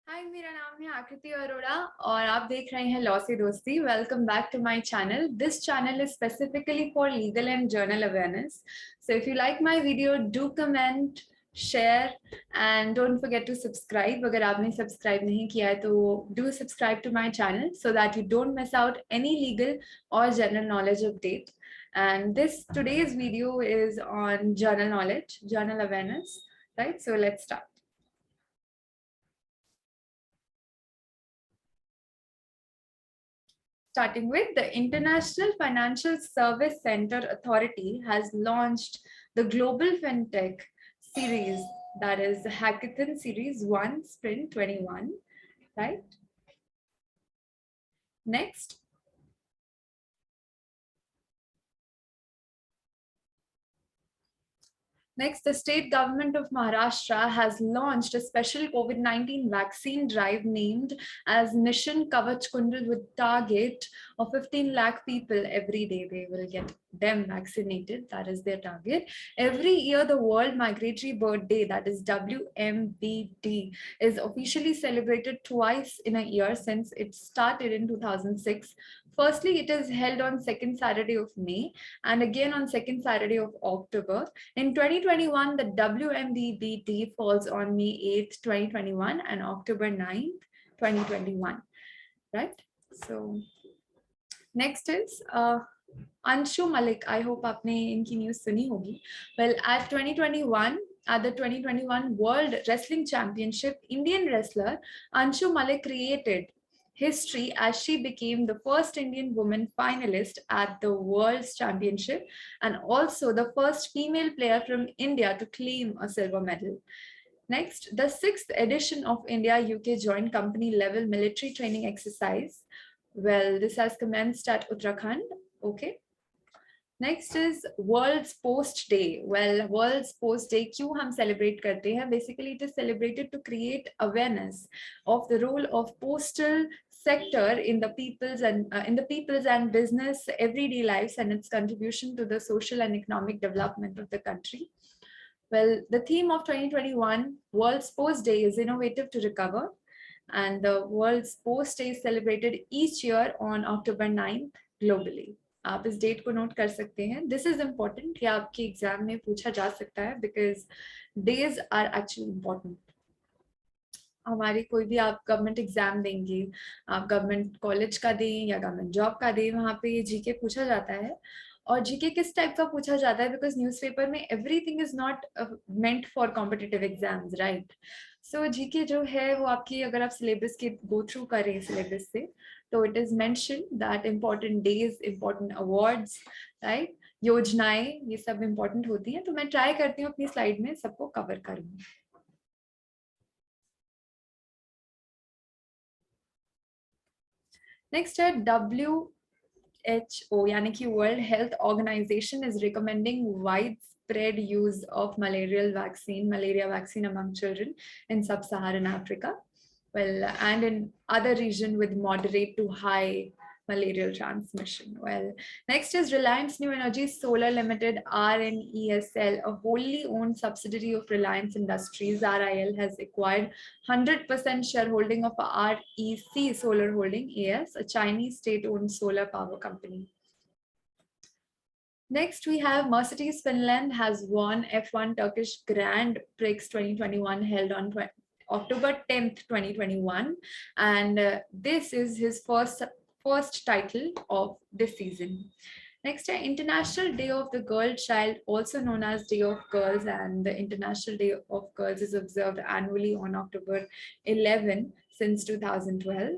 हाय, मेरा नाम है आकृति अरोड़ा और आप देख रहे हैं लॉ से दोस्ती। Welcome back to my channel. This channel is specifically for legal and general awareness. So if you like my video, do comment, share and don't forget to subscribe. अगर आपने सब्सक्राइब नहीं किया है तो do subscribe to my channel so that you don't miss out any legal और general knowledge update. And this today's video is on journal knowledge, journal awareness, right? So let's start. Starting with, the International Financial Service Center Authority has launched the Global FinTech series, that is the Hackathon Series 1 Sprint 21, right? Next, the state government of Maharashtra has launched a special COVID-19 vaccine drive named as Mission Kavach Kundal with target of 15 lakh people every day. They will get them vaccinated. That is their target. Every year, the World Migratory Bird Day, that is WMBD, is officially celebrated twice in a year since it started in 2006. Firstly, it is held on second Saturday of May and again on second Saturday of October. In 2021, the WMBD falls on May 8th, 2021 and October 9th, 2021, right? So next is Anshu Malik. I hope आपने इनकी news सुनी होगी. Well, at the 2021 World Wrestling Championship, Indian wrestler Anshu Malik created history as she became the first Indian woman finalist at the World's Championship and also the first female player from India to claim a silver medal. Next, the 6th edition of India-UK Joint Company Level Military Training Exercise. Well, this has commenced at Uttarakhand. Okay. Next is World's Post Day. Well, World's Post Day क्यों हम celebrate करते हैं? Basically, it is celebrated to create awareness of the role of postal sector in the people's and business everyday lives and its contribution to the social and economic development of the country. Well, the theme of 2021 World's Post Day is Innovative to Recover, and the World's Post Day is celebrated each year on October 9th globally. आप इस date को note कर सकते हैं. This is important, ये आपके exam में पूछा जा सकता है because days are actually important. हमारे कोई भी आप गवर्नमेंट एग्जाम देंगे, आप गवर्नमेंट कॉलेज का दें या गवर्नमेंट जॉब का दें, वहाँ पे ये जीके पूछा जाता है. और जीके किस टाइप का पूछा जाता है? बिकॉज न्यूज़पेपर में everything is not meant for competitive exams, right? So GK जो है वो आपकी, अगर आप सिलेबस के गो थ्रू करें सिलेबस से, तो it is mention that important days, important awards, right, योजनाएं, ये सब इम्पोर्टेंट होती हैं. तो मैं ट्राई करती हूँ अपनी स्लाइड में सबको कवर करूँ. नेक्स्ट है WHO, यानी कि world health organization is recommending widespread use of malaria vaccine among children in sub-Saharan Africa, well, and in other region with moderate to high malarial transmission. Well, next is Reliance New Energy Solar Limited, RNESL, a wholly owned subsidiary of Reliance Industries, RIL, has acquired 100% shareholding of REC Solar Holding AS, a Chinese state-owned solar power company. Next, we have Mercedes Finland has won F1 Turkish Grand Prix 2021 held on October 10th, 2021. And this is his first title of this season. Next, International Day of the Girl Child, also known as Day of Girls, and the International Day of Girls is observed annually on October 11 since 2012.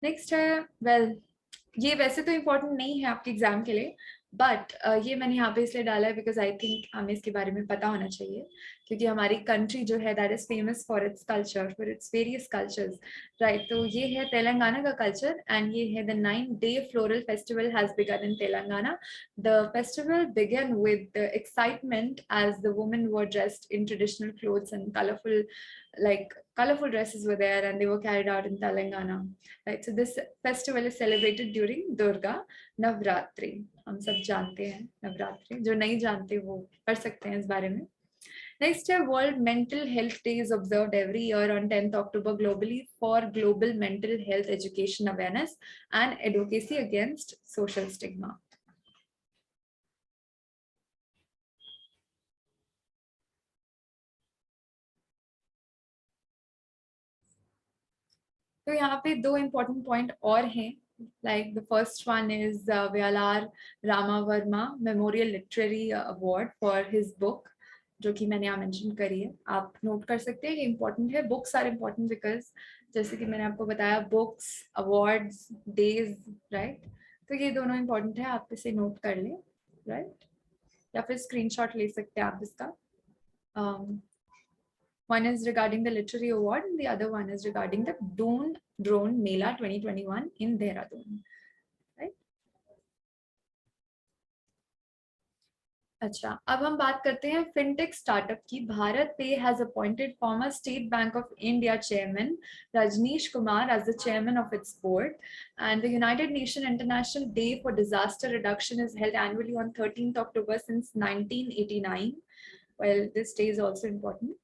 Next, well, ये वैसे तो important नहीं है आपके exam के लिए, but ये मैंने यहाँ पे इसलिए डाला है बिकॉज आई थिंक हमें इसके बारे में पता होना चाहिए, क्योंकि हमारी कंट्री जो है that is famous for its culture, for its various cultures, right. तो ये है तेलंगाना का कल्चर एंड ये है the 9-day floral festival has begun in Telangana. The festival began with the excitement as the women were dressed in traditional clothes and colorful dresses were there and they were carried out in Telangana, right. So this festival is celebrated during Durga Navratri. हम सब जानते हैं नवरात्रि, जो नहीं जानते वो पढ़ सकते हैं इस बारे में. Next है World Mental Health Day is observed every year on 10th October globally for global mental health education awareness and advocacy against social stigma. तो यहाँ पे दो important point और हैं. Like the first one is Vayalar Ramavarma Memorial Literary Award for his book, जो कि मैंने यहाँ मेंशन करी है. आप नोट कर सकते हैं, ये इम्पोर्टेंट है. बुक्स आर इम्पोर्टेंट बिकॉज जैसे कि मैंने आपको बताया, बुक्स, अवार्ड्स, डेज, राइट. तो ये दोनों इम्पोर्टेंट है, आप इसे नोट कर लें, राइट. या फिर स्क्रीनशॉट ले सकते हैं आप इसका. One is regarding the literary award and the other one is regarding the Drone Mela 2021 in Dehradun. Right? अच्छा, अब हम बात करते हैं फिनटेक स्टार्टअप की. BharatPe has appointed former State Bank of India chairman Rajnish Kumar as the chairman of its board. And the United Nation International Day for Disaster Reduction is held annually on 13th October since 1989. Well, this day is also important.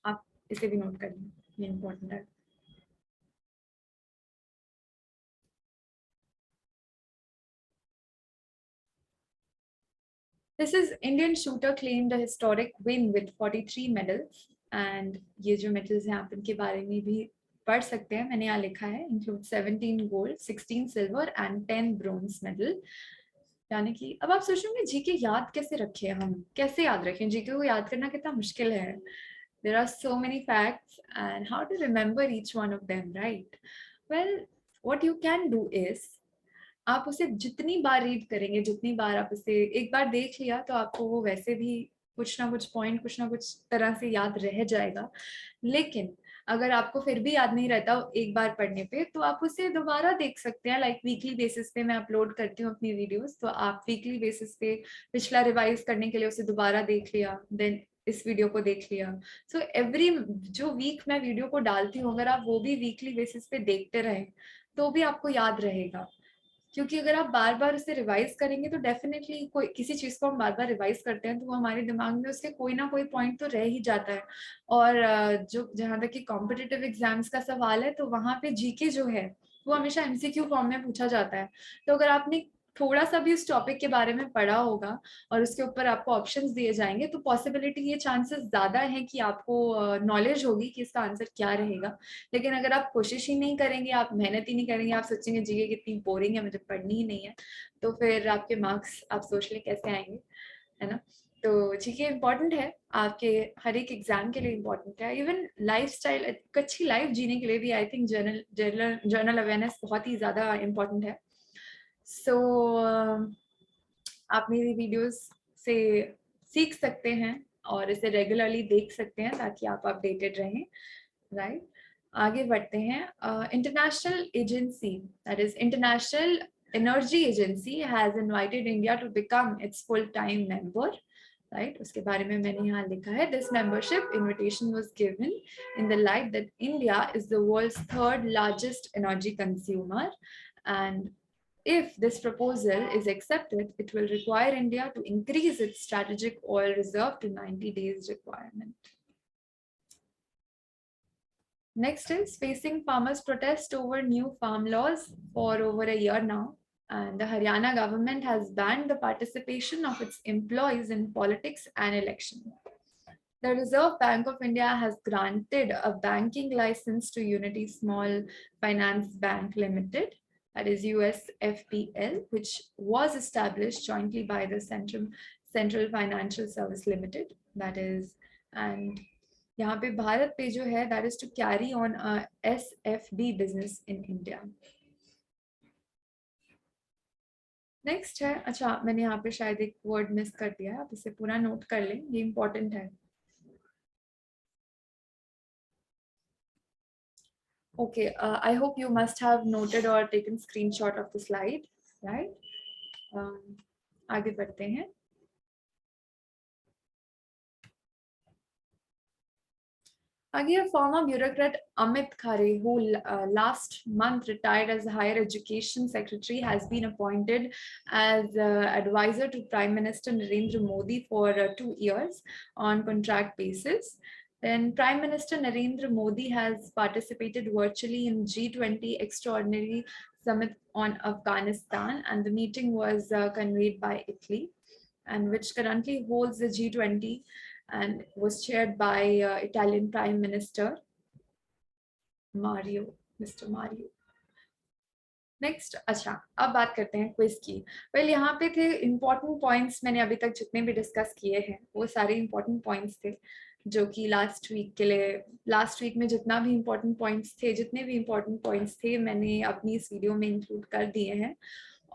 आप इसे भी note कर लें, ये important है. This is Indian shooter claimed a historic win with 43 medals. And ये जो medals हैं आप इनके बारे में भी पढ़ सकते हैं. मैंने यहाँ लिखा है include 17 gold, 16 silver and 10 bronze medal. यानी कि अब आप सोचेंगे जीके याद कैसे रखें, हम कैसे याद रखें? जीके को याद करना कितना मुश्किल है. There are so many facts and how to remember each one of them, right? Well, what you can do is आप उसे जितनी बार रीड करेंगे, जितनी बार आप उसे एक बार देख लिया तो आपको वो वैसे भी कुछ ना कुछ पॉइंट कुछ ना कुछ तरह से याद रह जाएगा. लेकिन अगर आपको फिर भी याद नहीं रहता एक बार पढ़ने पे, तो आप उसे दोबारा देख सकते हैं. लाइक वीकली बेसिस पे मैं अपलोड करती हूँ अपनी वीडियोस, तो आप वीकली बेसिस पे पिछला रिवाइज करने के लिए उसे दोबारा देख लिया, देन इस वीडियो को देख लिया. सो एवरी जो वीक मैं वीडियो को डालती हूँ, अगर आप वो भी वीकली बेसिस पे देखते रहे तो भी आपको याद रहेगा. क्योंकि अगर आप बार बार उसे रिवाइज करेंगे तो डेफिनेटली कोई किसी चीज को हम बार बार रिवाइज करते हैं तो वो हमारे दिमाग में उसके कोई ना कोई पॉइंट तो रह ही जाता है. और जो जहाँ तक कि कॉम्पिटिटिव एग्जाम्स का सवाल है, तो वहां पे जीके जो है वो हमेशा एमसीक्यू फॉर्म में पूछा जाता है. तो अगर आपने थोड़ा सा भी उस टॉपिक के बारे में पढ़ा होगा और उसके ऊपर आपको ऑप्शंस दिए जाएंगे, तो पॉसिबिलिटी, ये चांसेस ज्यादा है कि आपको नॉलेज होगी कि इसका आंसर क्या रहेगा. लेकिन अगर आप कोशिश ही नहीं करेंगे, आप मेहनत ही नहीं करेंगे, आप सोचेंगे जीके कितनी बोरिंग है, मुझे पढ़नी ही नहीं है, तो फिर आपके मार्क्स आप सोच लें कैसे आएंगे, है ना. तो जीके इम्पोर्टेंट है, आपके हर एक एग्जाम के लिए इम्पोर्टेंट है. इवन लाइफस्टाइल, अच्छी लाइफ जीने के लिए भी आई थिंक जर्नल अवेयरनेस बहुत ही ज्यादा इम्पोर्टेंट है. सो आप मेरी वीडियोस से सीख सकते हैं और इसे रेगुलरली देख सकते हैं ताकि आप अपडेटेड रहें, राइट. आगे बढ़ते हैं. International agency, that is International Energy Agency, has invited India to become its full time member, right. उसके बारे में मैंने यहाँ लिखा है, this membership invitation was given in the light that India is the world's third largest energy consumer. And if this proposal is accepted, it will require India to increase its strategic oil reserve to 90 days requirement. Next is facing farmers' protest over new farm laws for over a year now. And the Haryana government has banned the participation of its employees in politics and election. The Reserve Bank of India has granted a banking license to Unity Small Finance Bank Limited, that is USFPL, which was established jointly by the Central Financial Service Limited, that is, and यहाँ पे भारत पे जो है, that is to carry on a SFB business in India. Next है, अच्छा मैंने यहाँ पे शायद एक वर्ड मिस कर दिया है, आप इसे पूरा नोट कर लें, ये इंपॉर्टेंट है. Okay, I hope you must have noted or taken screenshot of the slide, right? आगे बढ़ते हैं. Again, former bureaucrat Amit Khare, who last month retired as Higher Education Secretary, has been appointed as advisor to Prime Minister Narendra Modi for 2 years on contract basis. Then Prime Minister Narendra Modi has participated virtually in G20 Extraordinary Summit on Afghanistan, and the meeting was convened by Italy, and which currently holds the G20 and was chaired by Italian Prime Minister Mario, Mr. Mario. Next, अच्छा अब बात करते हैं quiz की। Well यहाँ पे थे important points, मैंने अभी तक जितने भी डिस्कस किए हैं वो सारे इंपॉर्टेंट पॉइंट्स थे जो कि लास्ट वीक के लिए, लास्ट वीक में जितना भी इंपॉर्टेंट पॉइंट्स थे, जितने भी इंपॉर्टेंट पॉइंट्स थे मैंने अपनी इस वीडियो में इंक्लूड कर दिए हैं।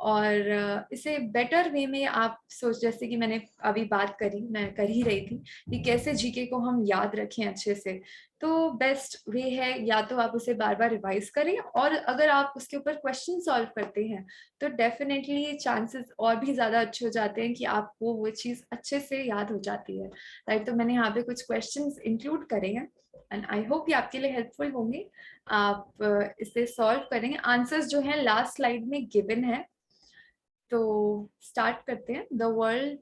और इसे बेटर वे में आप सोच, जैसे कि मैंने अभी बात करी, मैं कर ही रही थी कि कैसे जीके को हम याद रखें अच्छे से, तो बेस्ट वे है या तो आप उसे बार बार रिवाइज करें, और अगर आप उसके ऊपर क्वेश्चन सॉल्व करते हैं तो डेफिनेटली चांसेस और भी ज़्यादा अच्छे हो जाते हैं कि आपको वो चीज़ अच्छे से याद हो जाती है, राइट। तो मैंने यहाँ पे कुछ क्वेश्चंस इंक्लूड करे हैं एंड आई होप ये आपके लिए हेल्पफुल होंगे। आप इसे सॉल्व करेंगे, आंसर्स जो हैं लास्ट स्लाइड में गिवन है। तो स्टार्ट करते हैं। The world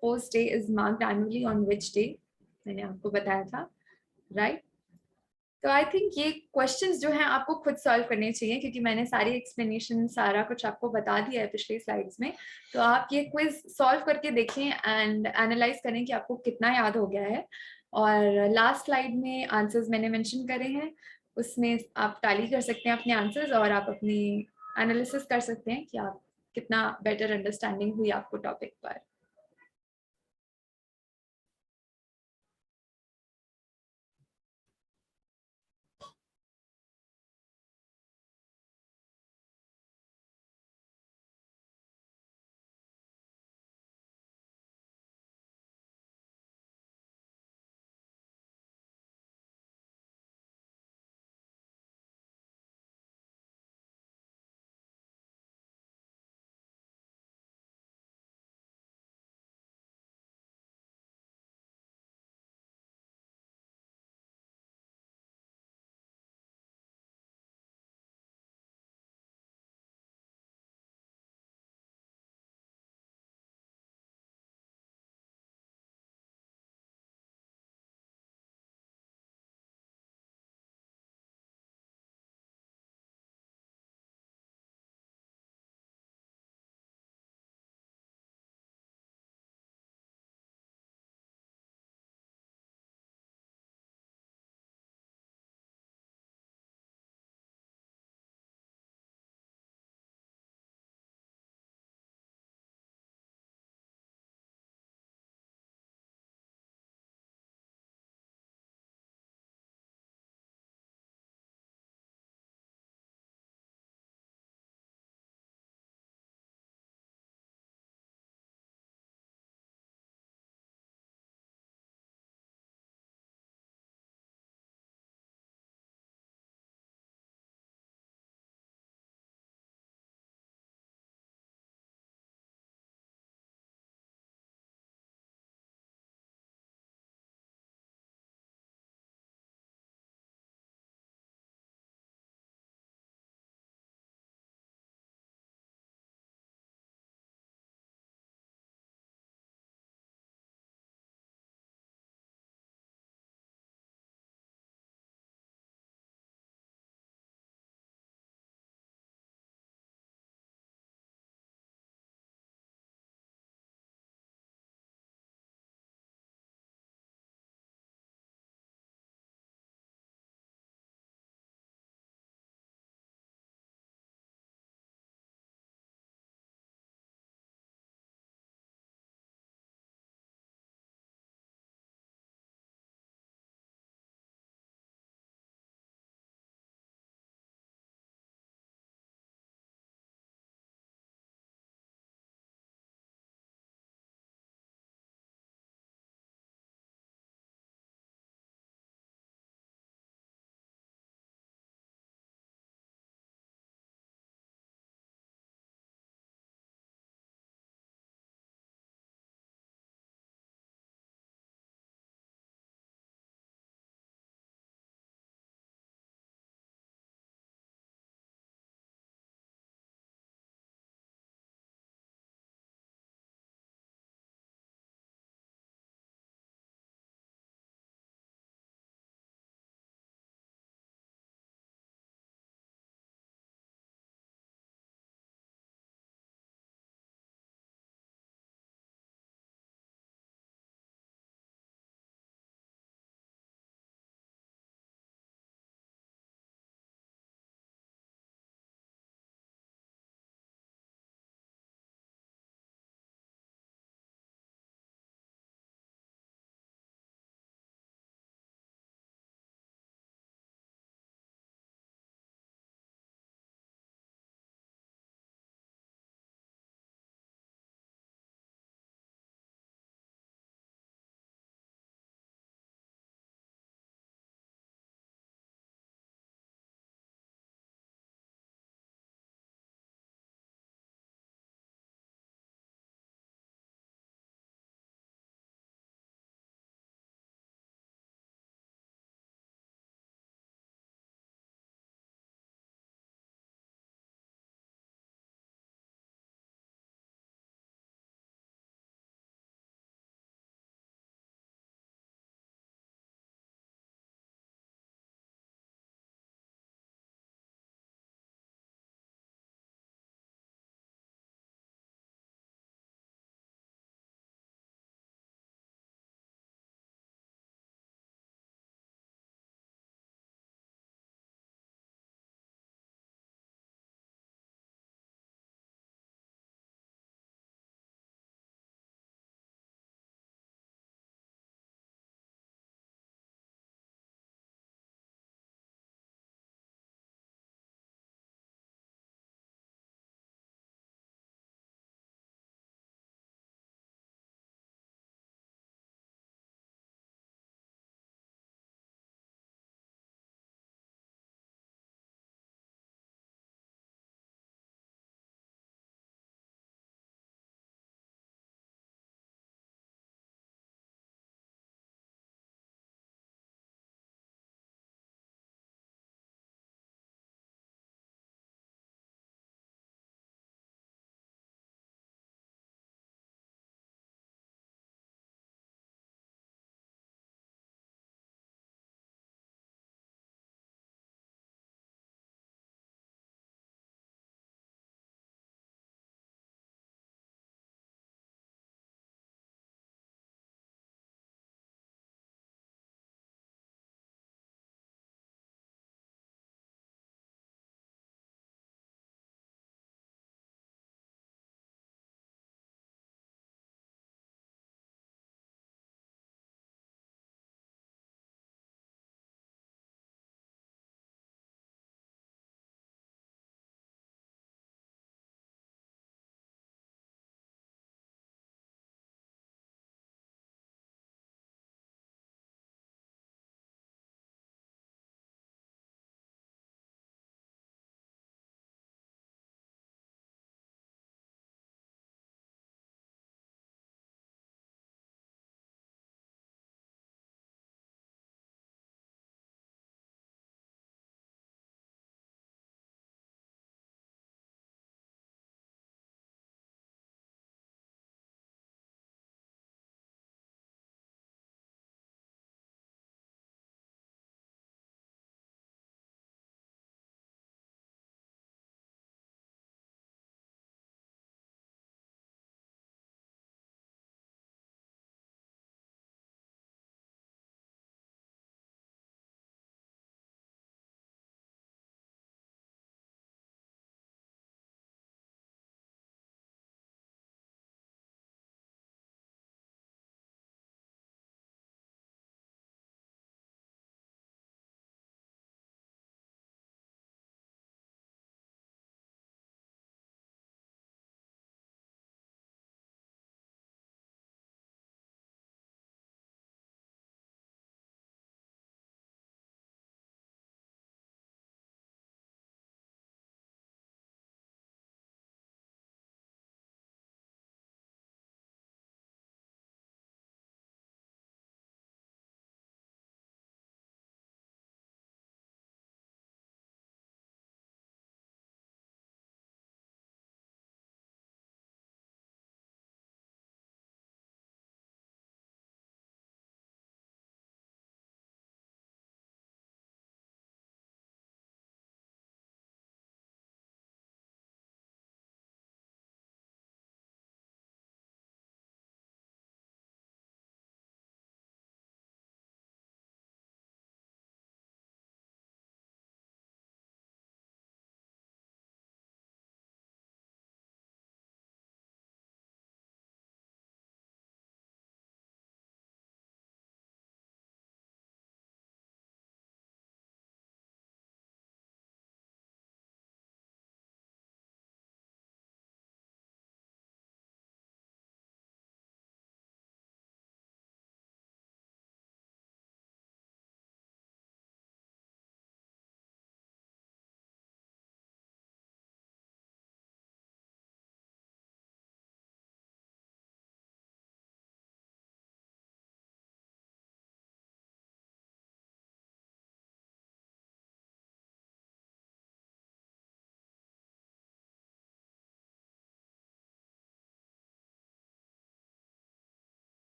post day is marked annually on which day, मैंने आपको बताया था, राइट। तो आई थिंक ये क्वेश्चंस जो हैं आपको खुद सॉल्व करने चाहिए, क्योंकि मैंने सारी एक्सप्लेनेशन सारा कुछ आपको बता दिया है पिछले स्लाइड्स में। तो आप ये क्विज सॉल्व करके देखें एंड एनालाइज करें कि आपको कितना याद हो गया है। और लास्ट स्लाइड में आंसर्स मैंने मेंशन करे हैं, उसमें आप टैली कर सकते हैं अपने आंसर्स और आप अपनी एनालिसिस कर सकते हैं कि आप कितना बेटर अंडरस्टैंडिंग हुई आपको टॉपिक पर।